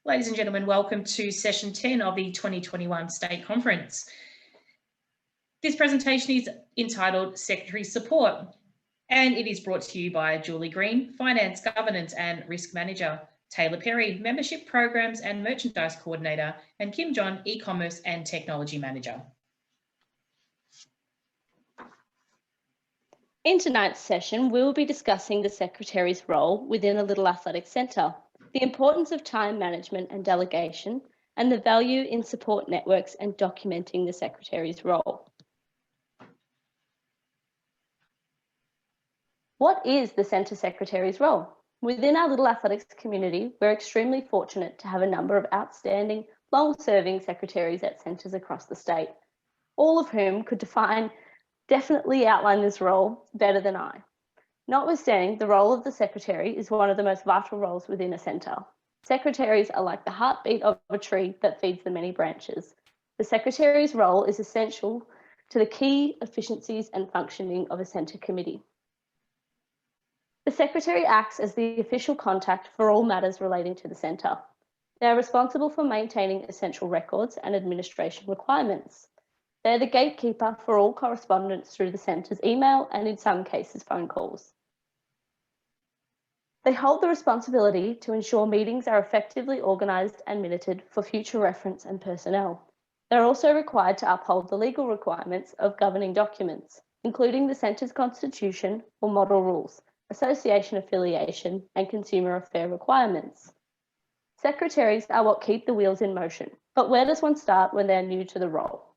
Ladies and gentlemen, welcome to session 10 of the 2021 State Conference. This presentation is entitled Secretary Support, and it is brought to you by Julie Green, Finance, Governance and Risk Manager, Taylor Perry, Membership Programs and Merchandise Coordinator, and Kim John, E-Commerce and Technology Manager. In tonight's session, we will be discussing the Secretary's role within a Little Athletic Centre, the importance of time management and delegation, and the value in support networks and documenting the Secretary's role. What is the Centre Secretary's role? Within our Little Athletics community, we're extremely fortunate to have a number of outstanding, long-serving secretaries at centres across the state, all of whom could definitely outline this role better than I. Notwithstanding, the role of the Secretary is one of the most vital roles within a centre. Secretaries are like the heartbeat of a tree that feeds the many branches. The Secretary's role is essential to the key efficiencies and functioning of a centre committee. The Secretary acts as the official contact for all matters relating to the centre. They are responsible for maintaining essential records and administration requirements. They are the gatekeeper for all correspondence through the centre's email and, in some cases, phone calls. They hold the responsibility to ensure meetings are effectively organised and minuted for future reference and personnel. They are also required to uphold the legal requirements of governing documents, including the centre's constitution or model rules, association affiliation, and consumer affair requirements. Secretaries are what keep the wheels in motion, but where does one start when they're new to the role?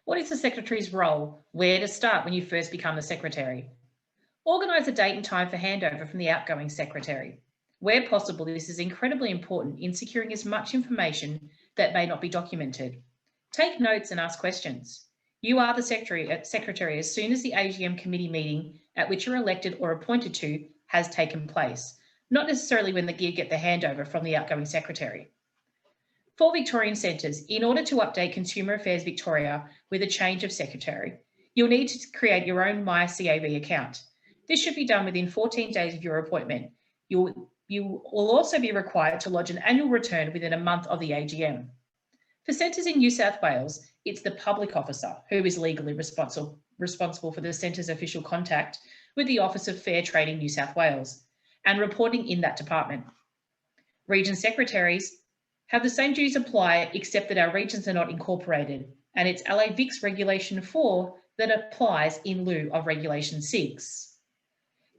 What is the Secretary's role? Where to start when you first become the Secretary? Organise a date and time for handover from the outgoing Secretary. Where possible, this is incredibly important in securing as much information that may not be documented. Take notes and ask questions. You are the Secretary as soon as the AGM committee meeting at which you're elected or appointed to has taken place, not necessarily when you get the handover from the outgoing Secretary. For Victorian centres, in order to update Consumer Affairs Victoria with a change of Secretary, you'll need to create your own MyCAV account. This should be done within 14 days of your appointment. You will also be required to lodge an annual return within a month of the AGM. For centres in New South Wales, it's the public officer who is legally responsible for the centre's official contact with the Office of Fair Trading New South Wales and reporting in that department. Region secretaries have the same duties apply, except that our regions are not incorporated, and it's LAVic's Regulation 4 that applies in lieu of Regulation 6.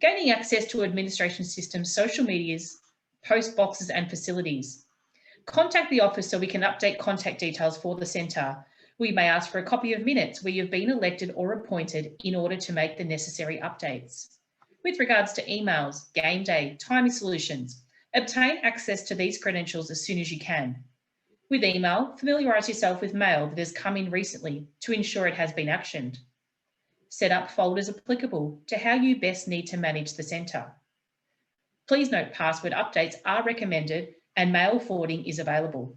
Gaining access to administration systems, social medias, post boxes and facilities. Contact the office so we can update contact details for the centre. We may ask for a copy of minutes where you've been elected or appointed in order to make the necessary updates. With regards to emails, game day, timing solutions, obtain access to these credentials as soon as you can. With email, familiarise yourself with mail that has come in recently to ensure it has been actioned. Set up folders applicable to how you best need to manage the centre. Please note password updates are recommended and mail forwarding is available.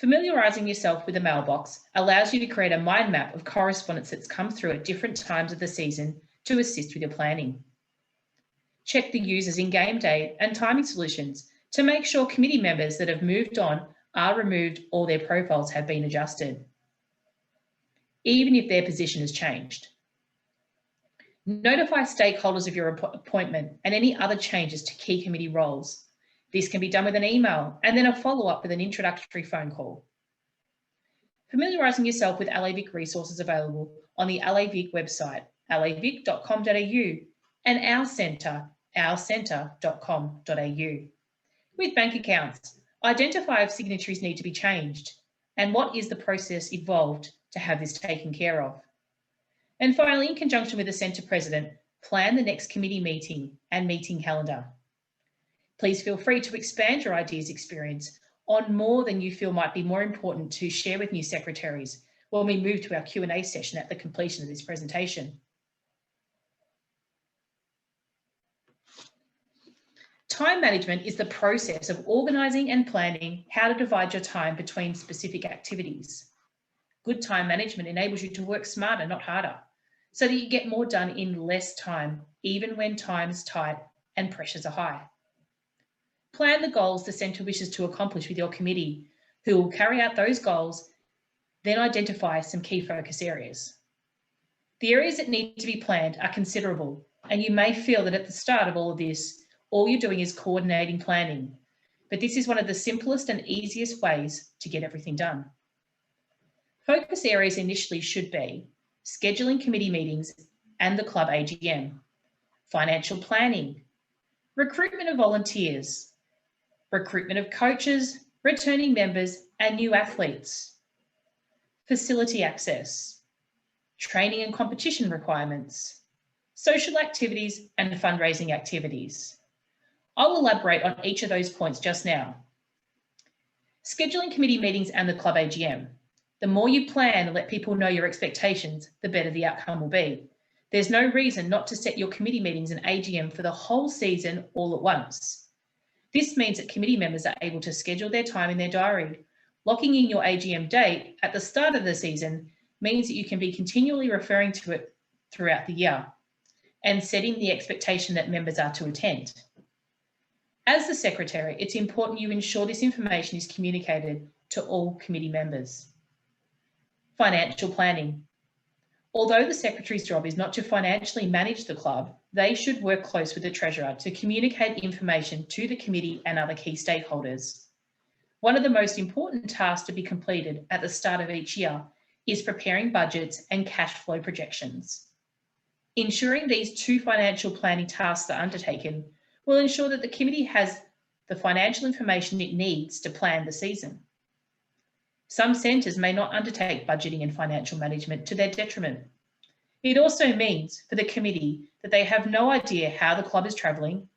Familiarising yourself with the mailbox allows you to create a mind map of correspondence that's come through at different times of the season to assist with your planning. Check the users in game day and timing solutions to make sure committee members that have moved on are removed or their profiles have been adjusted, even if their position has changed. Notify stakeholders of your appointment and any other changes to key committee roles. This can be done with an email and then a follow-up with an introductory phone call. Familiarising yourself with LAVic resources available on the LAVic website, lavic.com.au, and our centre, ourcentre.com.au. With bank accounts, identify if signatories need to be changed and what is the process involved to have this taken care of. And finally, in conjunction with the Centre President, plan the next committee meeting and meeting calendar. Please feel free to expand your ideas experience on more than you feel might be more important to share with new secretaries when we move to our Q&A session at the completion of this presentation. Time management is the process of organising and planning how to divide your time between specific activities. Good time management enables you to work smarter, not harder, so that you get more done in less time, even when time is tight and pressures are high. Plan the goals the centre wishes to accomplish with your committee, who will carry out those goals, then identify some key focus areas. The areas that need to be planned are considerable, and you may feel that at the start of all of this, all you're doing is coordinating planning. But this is one of the simplest and easiest ways to get everything done. Focus areas initially should be scheduling committee meetings and the club AGM, financial planning, recruitment of volunteers, recruitment of coaches, returning members and new athletes, facility access, training and competition requirements, social activities and fundraising activities. I'll elaborate on each of those points just now. Scheduling committee meetings and the club AGM. The more you plan and let people know your expectations, the better the outcome will be. There's no reason not to set your committee meetings and AGM for the whole season all at once. This means that committee members are able to schedule their time in their diary. Locking in your AGM date at the start of the season means that you can be continually referring to it throughout the year and setting the expectation that members are to attend. As the Secretary, it's important you ensure this information is communicated to all committee members. Financial planning. Although the Secretary's job is not to financially manage the club, they should work close with the Treasurer to communicate information to the committee and other key stakeholders. One of the most important tasks to be completed at the start of each year is preparing budgets and cash flow projections. Ensuring these two financial planning tasks are undertaken will ensure that the committee has the financial information it needs to plan the season. Some centres may not undertake budgeting and financial management to their detriment. It also means for the committee that they have no idea how the club is travelling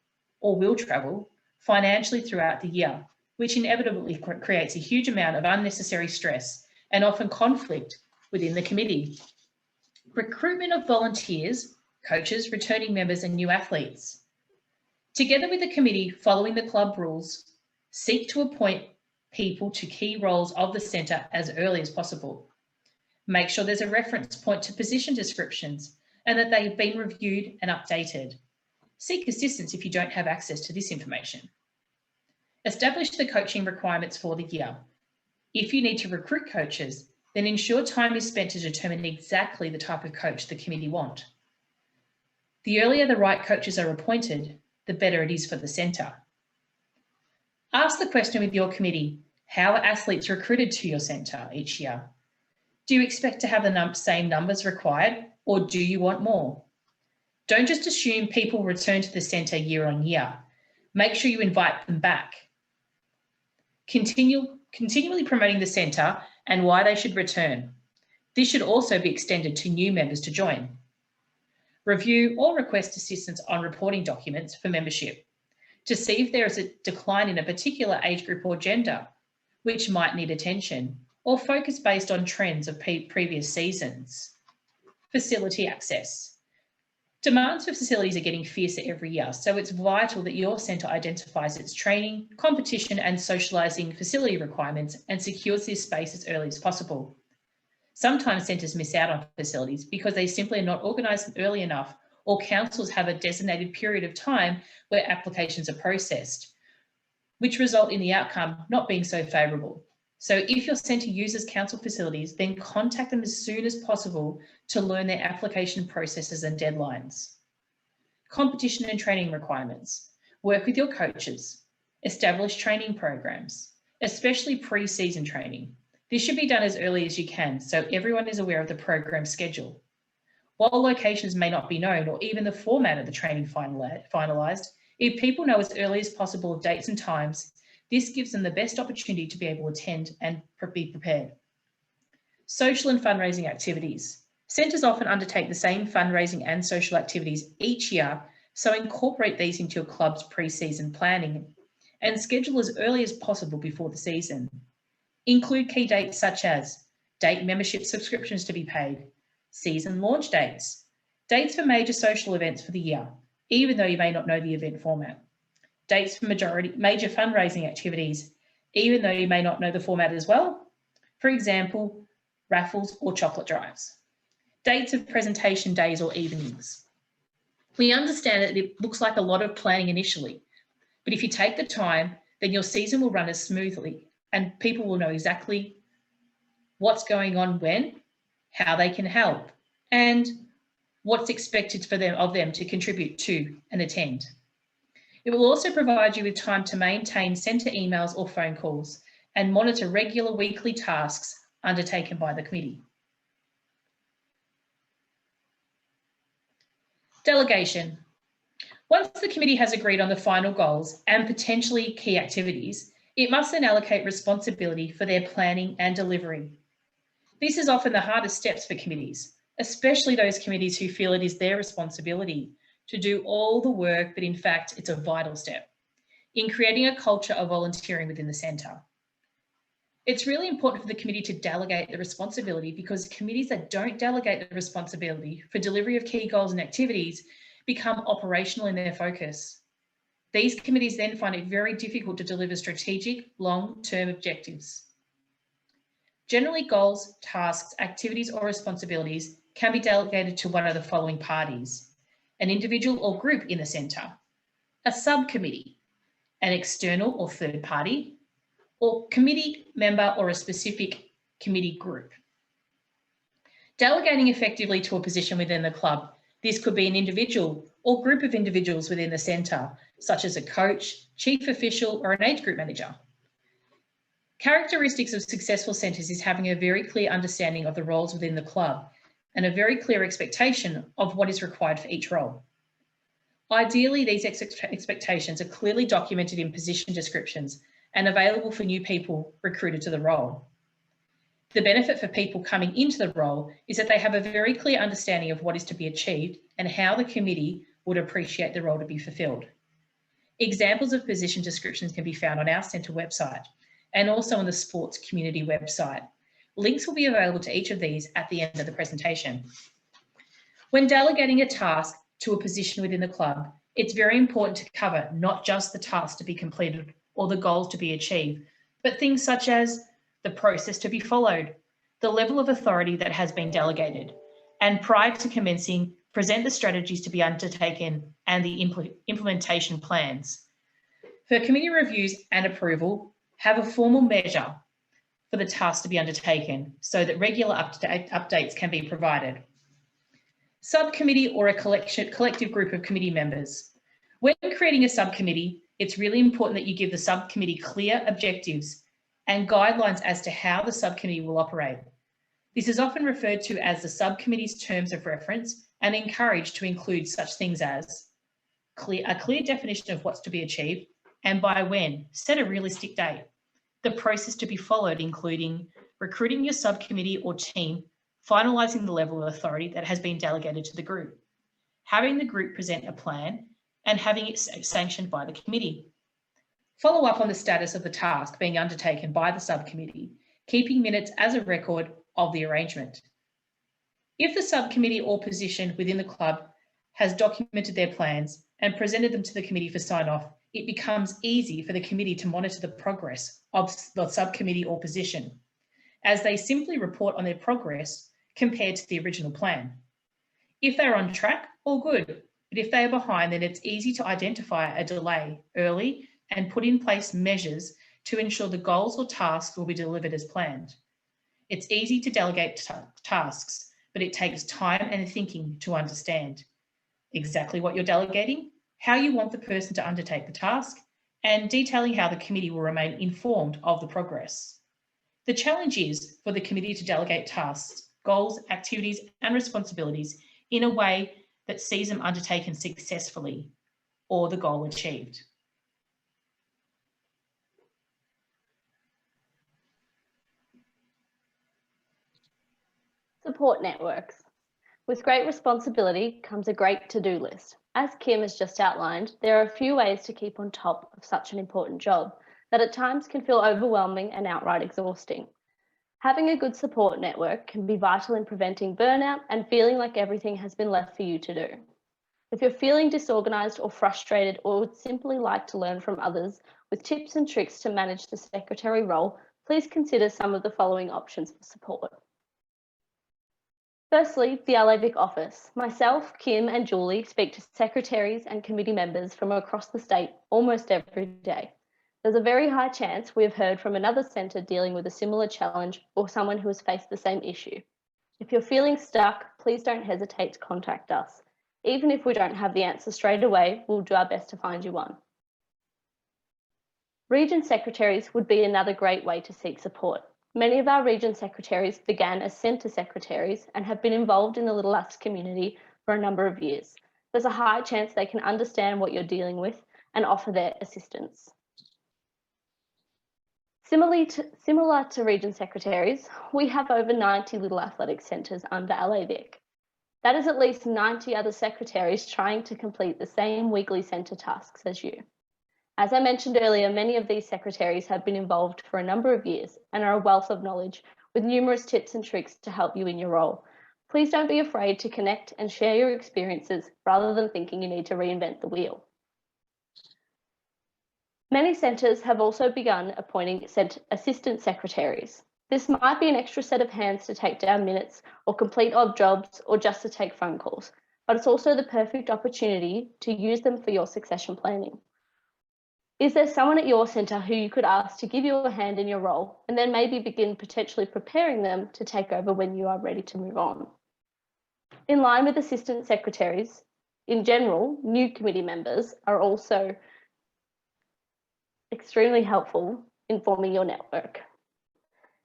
or will travel financially throughout the year, which inevitably creates a huge amount of unnecessary stress and often conflict within the committee. Recruitment of volunteers, coaches, returning members and new athletes. Together with the committee, following the club rules, seek to appoint people to key roles of the centre as early as possible. Make sure there's a reference point to position descriptions and that they have been reviewed and updated. Seek assistance if you don't have access to this information. Establish the coaching requirements for the year. If you need to recruit coaches, then ensure time is spent to determine exactly the type of coach the committee want. The earlier the right coaches are appointed, the better it is for the centre. Ask the question with your committee, how are athletes recruited to your centre each year? Do you expect to have the same numbers required or do you want more? Don't just assume people return to the centre year on year. Make sure you invite them back. Continually promoting the centre and why they should return. This should also be extended to new members to join. Review or request assistance on reporting documents for membership to see if there is a decline in a particular age group or gender, which might need attention, or focus based on trends of previous seasons. Facility access. Demands for facilities are getting fiercer every year, so it's vital that your centre identifies its training, competition and socialising facility requirements and secures this space as early as possible. Sometimes centres miss out on facilities because they simply are not organised early enough, or councils have a designated period of time where applications are processed, which result in the outcome not being so favourable. So if your centre uses council facilities, then contact them as soon as possible to learn their application processes and deadlines. Competition and training requirements. Work with your coaches. Establish training programs, especially pre-season training. This should be done as early as you can so everyone is aware of the program schedule. While locations may not be known or even the format of the training finalised, if people know as early as possible of dates and times, this gives them the best opportunity to be able to attend and be prepared. Social and fundraising activities. Centres often undertake the same fundraising and social activities each year, so incorporate these into your club's pre-season planning and schedule as early as possible before the season. Include key dates such as date membership subscriptions to be paid, season launch dates, dates for major social events for the year, even though you may not know the event format, dates for major fundraising activities, even though you may not know the format as well. For example, raffles or chocolate drives. Dates of presentation days or evenings. We understand that it looks like a lot of planning initially, But if you take the time, then your season will run as smoothly and people will know exactly what's going on when, how they can help, and what's expected of them to contribute to and attend. It will also provide you with time to maintain centre emails or phone calls and monitor regular weekly tasks undertaken by the committee. Delegation. Once the committee has agreed on the final goals and potentially key activities, it must then allocate responsibility for their planning and delivery. This is often the hardest steps for committees, especially those committees who feel it is their responsibility to do all the work, but in fact, it's a vital step in creating a culture of volunteering within the centre. It's really important for the committee to delegate the responsibility, because committees that don't delegate the responsibility for delivery of key goals and activities become operational in their focus. These committees then find it very difficult to deliver strategic, long-term objectives. Generally, goals, tasks, activities or responsibilities can be delegated to one of the following parties: an individual or group in the centre, a subcommittee, an external or third party, or committee member or a specific committee group. Delegating effectively to a position within the club. This could be an individual or group of individuals within the centre, such as a coach, chief official, or an age group manager. Characteristics of successful centres is having a very clear understanding of the roles within the club and a very clear expectation of what is required for each role. Ideally, these expectations are clearly documented in position descriptions and available for new people recruited to the role. The benefit for people coming into the role is that they have a very clear understanding of what is to be achieved and how the committee would appreciate the role to be fulfilled. Examples of position descriptions can be found on our centre website and also on the sports community website. Links will be available to each of these at the end of the presentation. When delegating a task to a position within the club, it's very important to cover not just the task to be completed or the goals to be achieved, but things such as the process to be followed, the level of authority that has been delegated, and prior to commencing, present the strategies to be undertaken and the implementation plans. For committee reviews and approval, have a formal measure for the task to be undertaken so that regular updates can be provided. Subcommittee or a collective group of committee members. When creating a subcommittee, it's really important that you give the subcommittee clear objectives and guidelines as to how the subcommittee will operate. This is often referred to as the subcommittee's terms of reference and encouraged to include such things as a clear definition of what's to be achieved and by when, set a realistic date, the process to be followed, including recruiting your subcommittee or team, finalising the level of authority that has been delegated to the group, having the group present a plan and having it sanctioned by the committee. Follow up on the status of the task being undertaken by the subcommittee, keeping minutes as a record of the arrangement. If the subcommittee or position within the club has documented their plans and presented them to the committee for sign-off, it becomes easy for the committee to monitor the progress of the subcommittee or position, as they simply report on their progress compared to the original plan. If they're on track, all good, but if they are behind, then it's easy to identify a delay early and put in place measures to ensure the goals or tasks will be delivered as planned. It's easy to delegate tasks, but it takes time and thinking to understand exactly what you're delegating, how you want the person to undertake the task, and detailing how the committee will remain informed of the progress. The challenge is for the committee to delegate tasks, goals, activities, and responsibilities in a way that sees them undertaken successfully or the goal achieved. Support networks. With great responsibility comes a great to-do list. As Kim has just outlined, there are a few ways to keep on top of such an important job that at times can feel overwhelming and outright exhausting. Having a good support network can be vital in preventing burnout and feeling like everything has been left for you to do. If you're feeling disorganised or frustrated or would simply like to learn from others with tips and tricks to manage the secretary role, please consider some of the following options for support. Firstly, the LAVic office. Myself, Kim and Julie speak to secretaries and committee members from across the state almost every day. There's a very high chance we have heard from another centre dealing with a similar challenge or someone who has faced the same issue. If you're feeling stuck, please don't hesitate to contact us. Even if we don't have the answer straight away, we'll do our best to find you one. Region secretaries would be another great way to seek support. Many of our region secretaries began as Centre Secretaries and have been involved in the Little Lass community for a number of years. There's a high chance they can understand what you're dealing with and offer their assistance. Similar to region secretaries, we have over 90 little athletic centres under LAVic. That is at least 90 other secretaries trying to complete the same weekly centre tasks as you. As I mentioned earlier, many of these secretaries have been involved for a number of years and are a wealth of knowledge with numerous tips and tricks to help you in your role. Please don't be afraid to connect and share your experiences rather than thinking you need to reinvent the wheel. Many centres have also begun appointing assistant secretaries. This might be an extra set of hands to take down minutes or complete odd jobs or just to take phone calls, but it's also the perfect opportunity to use them for your succession planning. Is there someone at your centre who you could ask to give you a hand in your role and then maybe begin potentially preparing them to take over when you are ready to move on? In line with assistant secretaries, in general, new committee members are also extremely helpful in forming your network.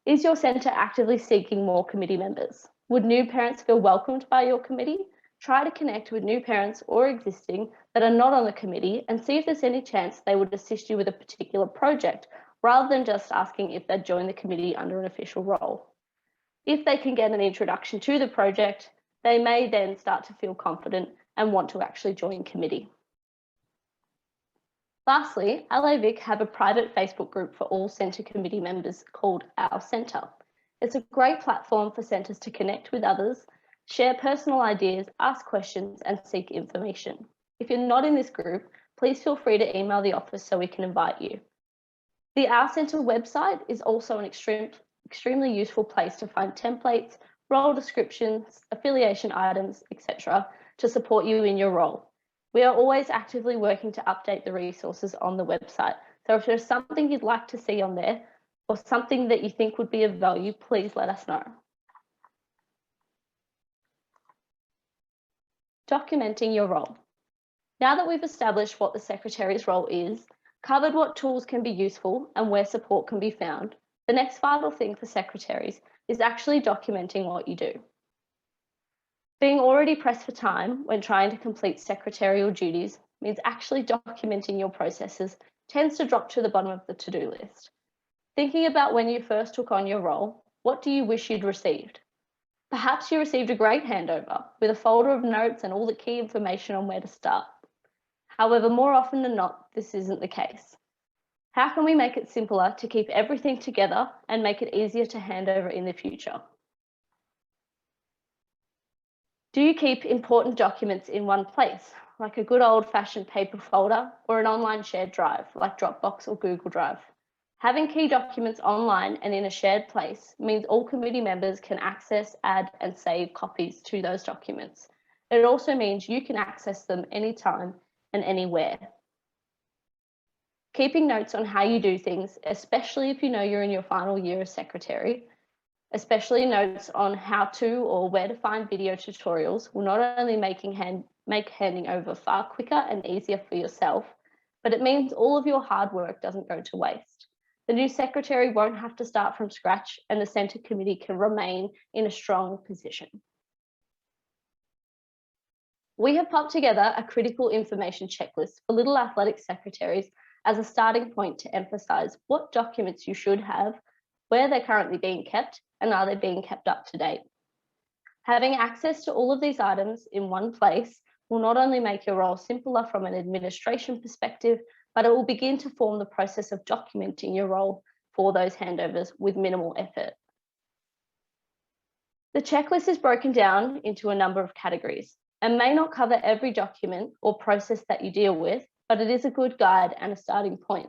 Is your centre actively seeking more committee members? Would new parents feel welcomed by your committee? Try to connect with new parents or existing that are not on the committee and see if there's any chance they would assist you with a particular project rather than just asking if they'd join the committee under an official role. If they can get an introduction to the project, they may then start to feel confident and want to actually join committee. Lastly, LAVic have a private Facebook group for all centre committee members called Our Centre. It's a great platform for centres to connect with others, share personal ideas, ask questions and seek information. If you're not in this group, please feel free to email the office so we can invite you. The Our Centre website is also an extremely useful place to find templates, role descriptions, affiliation items, etc. to support you in your role. We are always actively working to update the resources on the website. So if there's something you'd like to see on there or something that you think would be of value, please let us know. Documenting your role. Now that we've established what the secretary's role is, covered what tools can be useful and where support can be found, the next vital thing for secretaries is actually documenting what you do. Being already pressed for time when trying to complete secretarial duties means actually documenting your processes tends to drop to the bottom of the to-do list. Thinking about when you first took on your role, what do you wish you'd received? Perhaps you received a great handover with a folder of notes and all the key information on where to start. However, more often than not, this isn't the case. How can we make it simpler to keep everything together and make it easier to hand over in the future? Do you keep important documents in one place, like a good old-fashioned paper folder or an online shared drive, like Dropbox or Google Drive? Having key documents online and in a shared place means all committee members can access, add, and save copies to those documents. It also means you can access them anytime and anywhere. Keeping notes on how you do things, especially if you know you're in your final year as secretary, especially notes on how to or where to find video tutorials, will not only make handing over far quicker and easier for yourself, but it means all of your hard work doesn't go to waste. The new secretary won't have to start from scratch and the centre committee can remain in a strong position. We have popped together a critical information checklist for little athletic secretaries as a starting point to emphasise what documents you should have, where they're currently being kept, and are they being kept up to date. Having access to all of these items in one place will not only make your role simpler from an administration perspective, but it will begin to form the process of documenting your role for those handovers with minimal effort. The checklist is broken down into a number of categories and may not cover every document or process that you deal with, but it is a good guide and a starting point.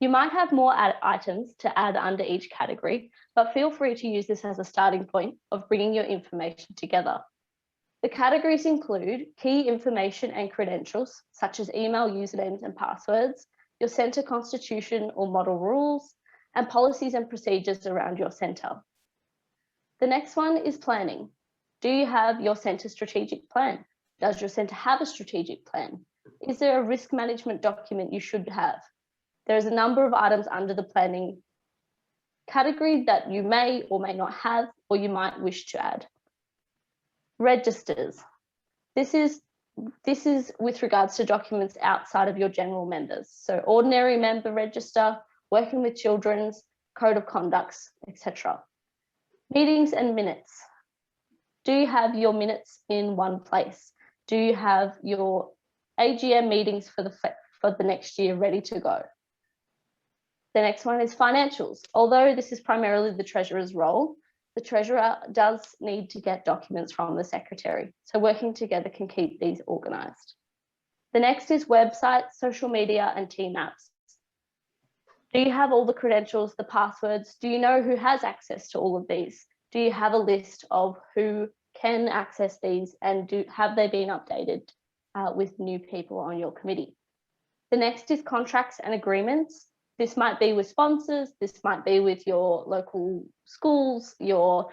You might have more items to add under each category, but feel free to use this as a starting point of bringing your information together. The categories include key information and credentials, such as email usernames and passwords, your centre constitution or model rules, and policies and procedures around your centre. The next one is planning. Do you have your centre strategic plan? Does your centre have a strategic plan? Is there a risk management document you should have? There's a number of items under the planning category that you may or may not have, or you might wish to add. Registers. This is with regards to documents outside of your general members. So ordinary member register, working with children's, code of conducts, etc. Meetings and minutes. Do you have your minutes in one place? Do you have your AGM meetings for the next year ready to go? The next one is financials. Although this is primarily the treasurer's role, the treasurer does need to get documents from the secretary. So working together can keep these organised. The next is website, social media, and team apps. Do you have all the credentials, the passwords? Do you know who has access to all of these? Do you have a list of who can access these, and have they been updated with new people on your committee? The next is contracts and agreements. This might be with sponsors, this might be with your local schools, your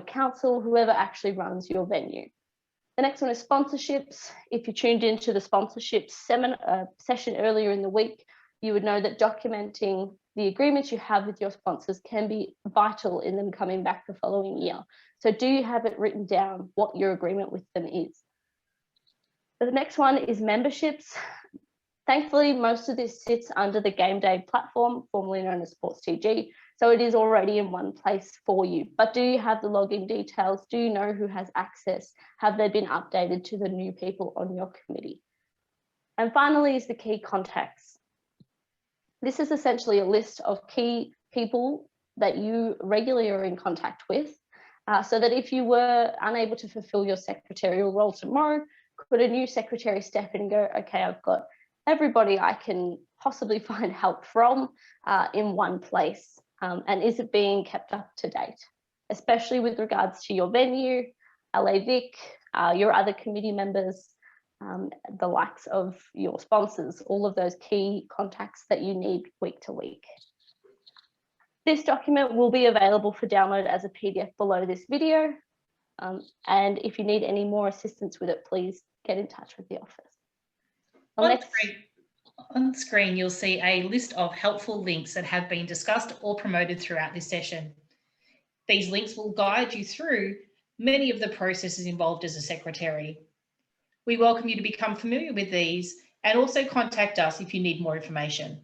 council, whoever actually runs your venue. The next one is sponsorships. If you tuned into the sponsorship session earlier in the week, you would know that documenting the agreements you have with your sponsors can be vital in them coming back the following year. So do you have it written down what your agreement with them is? The next one is memberships. Thankfully, most of this sits under the Game Day platform, formerly known as Sports TG, so it is already in one place for you. But do you have the login details? Do you know who has access? Have they been updated to the new people on your committee? And finally is the key contacts. This is essentially a list of key people that you regularly are in contact with, so that if you were unable to fulfill your secretarial role tomorrow, could a new secretary step in and go, okay, I've got everybody I can possibly find help from in one place, and is it being kept up to date, especially with regards to your venue, LAVic, your other committee members, the likes of your sponsors, all of those key contacts that you need week to week. This document will be available for download as a PDF below this video, and if you need any more assistance with it, please get in touch with the office. On screen, you'll see a list of helpful links that have been discussed or promoted throughout this session. These links will guide you through many of the processes involved as a secretary. We welcome you to become familiar with these and also contact us if you need more information.